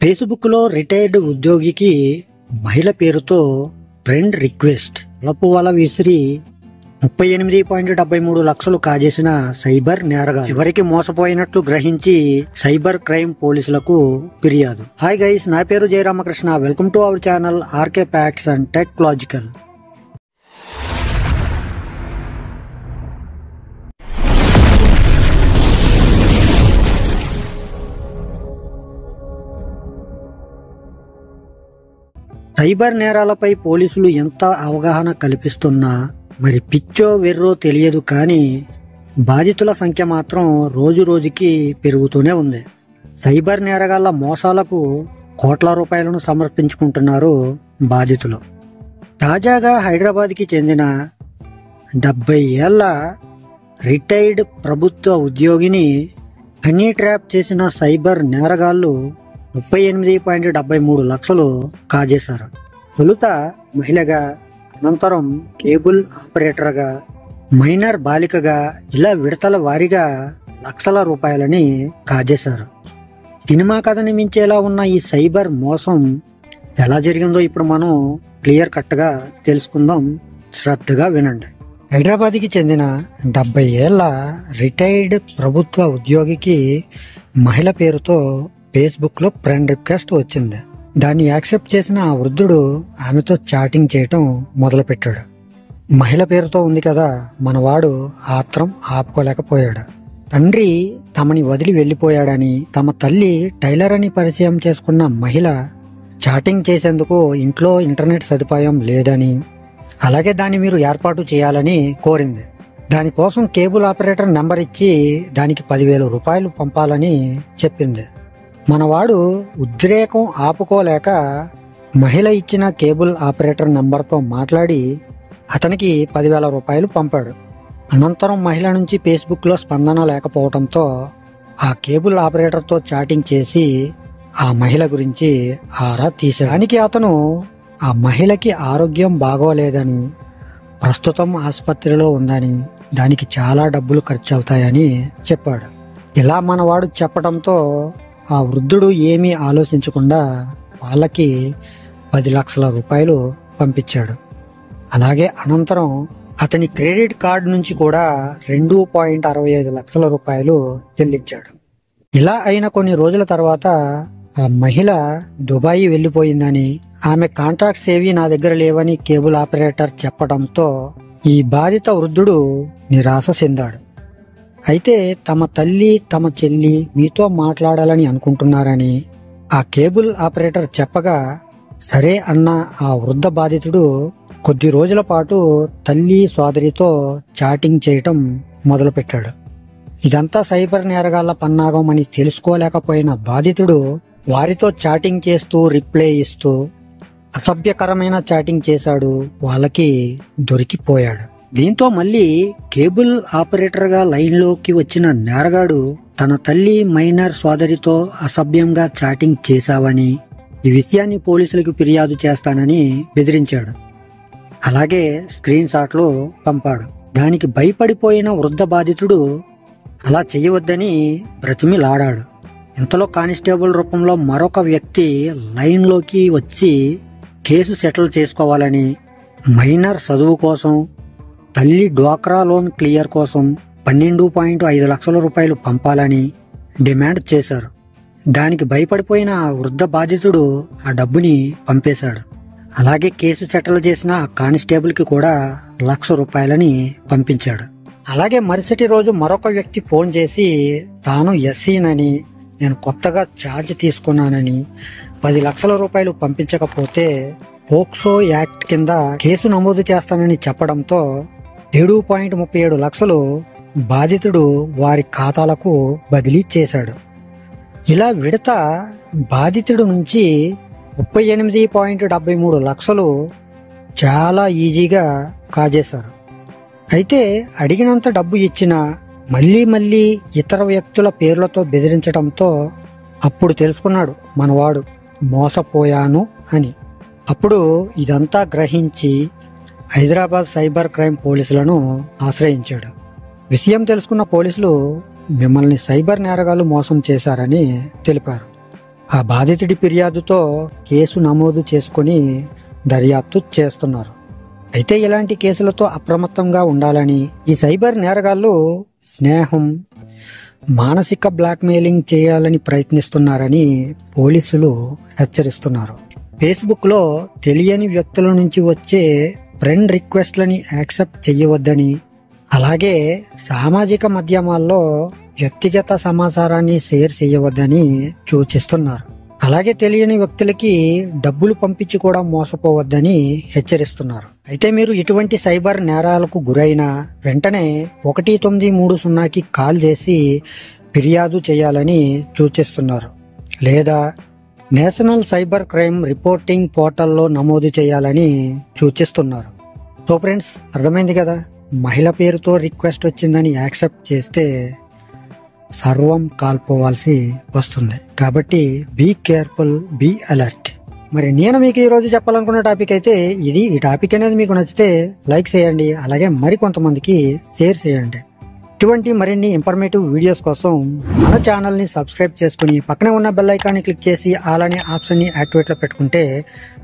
ఫేస్బుక్లో రిటైర్డ్ ఉద్యోగికి మహిళ పేరుతో ఫ్రెండ్ రిక్వెస్ట్ తలుపు వల విసిరి 38.73 లక్షలు కాజేసిన సైబర్ నేరగాడు చివరికి మోసపోయినట్లు గ్రహించి సైబర్ క్రైమ్ పోలీసులకు ఫిర్యాదు. హాయ్ గైస్, నా పేరు Jayaramakrishna. Welcome to our channel RK facts and technological. Cyber నేరాలపై పోలీసులు ఎంత అవగాహన కల్పిస్తున్నా మరి పిచ్చో వెర్రో తెలియదు, కానీ బాధితుల సంఖ్య మాత్రం రోజు రోజుకి పెరుగుతూనే ఉంది. సైబర్ నేరగాళ్ల మోసాలకు కోట్ల రూపాయలను సమర్పించుకుంటున్నారు బాధితులు. తాజాగా హైదరాబాద్కి చెందిన 70 ఏళ్ల రిటైర్డ్ ప్రభుత్వ ఉద్యోగిని హనీ ట్రాప్ చేసిన సైబర్ నేరగాళ్లు 38.73 లక్షలు కాజేశారు. తొలుత మహిళగా, అనంతరం కేబుల్ ఆపరేటర్గా, మైనర్ బాలికగా ఇలా విడతల వారీగా లక్షల రూపాయలని కాజేశారు. సినిమా కథని మించేలా ఉన్న ఈ సైబర్ మోసం ఎలా జరిగిందో ఇప్పుడు మనం క్లియర్ కట్గా తెలుసుకుందాం. శ్రద్ధగా వినండి. హైదరాబాద్కి చెందిన 70 ఏళ్ల రిటైర్డ్ ప్రభుత్వ ఉద్యోగికి మహిళ పేరుతో ఫేస్బుక్లో ఫ్రెండ్ రిక్వెస్ట్ వచ్చింది. దాన్ని యాక్సెప్ట్ చేసిన ఆ వృద్ధుడు ఆమెతో చాటింగ్ చేయటం మొదలుపెట్టాడు. మహిళ పేరుతో ఉంది కదా, మనవాడు ఆత్రం ఆపుకోలేకపోయాడు. తండ్రి తమని వదిలి వెళ్లిపోయాడని, తమ తల్లి టైలర్ అని పరిచయం చేసుకున్న మహిళ చాటింగ్ చేసేందుకు ఇంట్లో ఇంటర్నెట్ సదుపాయం లేదని, అలాగే దాన్ని మీరు ఏర్పాటు చేయాలని కోరింది. దానికోసం కేబుల్ ఆపరేటర్ నెంబర్ ఇచ్చి దానికి 10,000 రూపాయలు పంపాలని చెప్పింది. మనవాడు ఉద్రేకం ఆపుకోలేక మహిళ ఇచ్చిన కేబుల్ ఆపరేటర్ నంబర్తో మాట్లాడి అతనికి 10,000 రూపాయలు పంపాడు. అనంతరం మహిళ నుంచి ఫేస్బుక్లో స్పందన లేకపోవడంతో ఆ కేబుల్ ఆపరేటర్తో చాటింగ్ చేసి ఆ మహిళ గురించి ఆరా తీశాడు. దానికి అతను ఆ మహిళకి ఆరోగ్యం బాగోలేదని, ప్రస్తుతం ఆసుపత్రిలో ఉందని, దానికి చాలా డబ్బులు ఖర్చు అవుతాయని చెప్పాడు. ఇలా మనవాడు చెప్పడంతో ఆ వృద్ధుడు ఏమీ ఆలోచించకుండా వాళ్ళకి 10 లక్షల రూపాయలు పంపించాడు. అలాగే అనంతరం అతని క్రెడిట్ కార్డు నుంచి కూడా 2.65 లక్షల రూపాయలు చెల్లించాడు. ఇలా అయిన కొన్ని రోజుల తర్వాత ఆ మహిళ దుబాయి వెళ్లిపోయిందని, ఆమె కాంటాక్ట్స్ ఏవి నా దగ్గర లేవని కేబుల్ ఆపరేటర్ చెప్పడంతో ఈ బాధిత వృద్ధుడు నిరాశ చెందాడు. అయితే తమ తల్లి, తమ చెల్లి మీతో మాట్లాడాలని అనుకుంటున్నారని ఆ కేబుల్ ఆపరేటర్ చెప్పగా సరే అన్న ఆ వృద్ధ బాధితుడు కొద్ది రోజుల పాటు తల్లి, సోదరితో చాటింగ్ చేయటం మొదలుపెట్టాడు. ఇదంతా సైబర్ నేరగాళ్ల పన్నాగం అని తెలుసుకోలేకపోయిన బాధితుడు వారితో చాటింగ్ చేస్తూ రిప్లై ఇస్తూ అసభ్యకరమైన చాటింగ్ చేశాడు. వాళ్ళకి దొరికిపోయాడు. దీంతో మళ్ళీ కేబుల్ ఆపరేటర్గా లైన్లోకి వచ్చిన నేరగాడు తన తల్లి, మైనర్ సోదరితో అసభ్యంగా చాటింగ్ చేశావని, ఈ విషయాన్ని పోలీసులకు ఫిర్యాదు చేస్తానని బెదిరించాడు. అలాగే స్క్రీన్ షాట్లు పంపాడు. దానికి భయపడిపోయిన వృద్ధ బాధితుడు అలా చేయవద్దని బ్రతిమిలాడాడు. ఇంతలో కానిస్టేబుల్ రూపంలో మరొక వ్యక్తి లైన్లోకి వచ్చి కేసు సెటిల్ చేసుకోవాలని, మైనర్ చదువు కోసం, తల్లి డ్వాక్రా లోన్ క్లియర్ కోసం 12.5 లక్షల రూపాయలు పంపాలని డిమాండ్ చేశారు. దానికి భయపడిపోయిన ఆ వృద్ధ బాధితుడు ఆ డబ్బుని పంపేశాడు. అలాగే కేసు సెటిల్ చేసిన ఆ కానిస్టేబుల్కి కూడా 1,00,000 రూపాయలని పంపించాడు. అలాగే మరుసటి రోజు మరొక వ్యక్తి ఫోన్ చేసి తాను ఎస్సీనని, నేను కొత్తగా ఛార్జ్ తీసుకున్నానని, 10 లక్షల రూపాయలు పంపించకపోతే పోక్సో యాక్ట్ కింద కేసు నమోదు చేస్తానని చెప్పడంతో 7.37 లక్షలు బాధితుడు వారి ఖాతాలకు బదిలీ చేశాడు. ఇలా విడత బాధితుడు నుంచి 38.73 లక్షలు చాలా ఈజీగా కాజేశారు. అయితే అడిగినంత డబ్బు ఇచ్చినా మళ్ళీ ఇతర వ్యక్తుల పేర్లతో బెదిరించడంతో అప్పుడు తెలుసుకున్నాడు మనవాడు మోసపోయాను అని. అప్పుడు ఇదంతా గ్రహించి హైదరాబాద్ సైబర్ క్రైమ్ పోలీసులను ఆశ్రయించాడు. విషయం తెలుసుకున్న పోలీసులు మిమ్మల్ని సైబర్ నేరగాళ్లు మోసం చేశారని తెలిపారు. ఆ బాధితుడి ఫిర్యాదుతో కేసు నమోదు చేసుకుని దర్యాప్తు చేస్తున్నారు. అయితే ఇలాంటి కేసులతో అప్రమత్తంగా ఉండాలని, ఈ సైబర్ నేరగాళ్లు స్నేహం, మానసిక బ్లాక్మెయిలింగ్ చేయాలని ప్రయత్నిస్తున్నారని పోలీసులు హెచ్చరిస్తున్నారు. ఫేస్బుక్ లో తెలియని వ్యక్తుల నుంచి వచ్చే ఫ్రెండ్ రిక్వెస్ట్లని యాక్సెప్ట్ చేయవద్దని, అలాగే సామాజిక మాధ్యమాల్లో వ్యక్తిగత సమాచారాన్ని షేర్ చేయవద్దని సూచిస్తున్నారు. అలాగే తెలియని వ్యక్తులకి డబ్బులు పంపించి కూడా మోసపోవద్దని హెచ్చరిస్తున్నారు. అయితే మీరు ఇటువంటి సైబర్ నేరాలకు గురైన వెంటనే 1930కి కాల్ చేసి ఫిర్యాదు చేయాలని సూచిస్తున్నారు. లేదా నేషనల్ సైబర్ క్రైమ్ రిపోర్టింగ్ పోర్టల్లో నమోదు చేయాలని సూచిస్తున్నారు. సో ఫ్రెండ్స్, అర్థమైంది కదా, మహిళ పేరుతో రిక్వెస్ట్ వచ్చిందని యాక్సెప్ట్ చేస్తే సర్వం కాల్పోవాల్సి వస్తుంది. కాబట్టి బీ కేర్ఫుల్, బీ అలర్ట్. మరి నేను మీకు ఈరోజు చెప్పాలనుకున్న టాపిక్ అయితే ఇది. ఈ టాపిక్ అనేది మీకు నచ్చితే లైక్ చేయండి, అలాగే మరికొంతమందికి షేర్ చేయండి. ఇటువంటి మరిన్ని ఇన్ఫర్మేటివ్ వీడియోస్ కోసం మన ఛానల్ ని సబ్స్క్రైబ్ చేసుకుని పక్కనే ఉన్న బెల్ ఐకాన్ని క్లిక్ చేసి ఆల్ అనే ఆప్షన్ ని యాక్టివేట్ లో పెట్టుకుంటే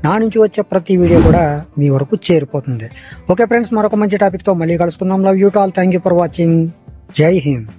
నా నుంచి వచ్చే ప్రతి వీడియో కూడా మీ వరకు చేరిపోతుంది. ఓకే ఫ్రెండ్స్, మరొక మంచి టాపిక్ తో మళ్ళీ కలుసుకుందాం. Love you to all. Thank you for watching. జై హింద్.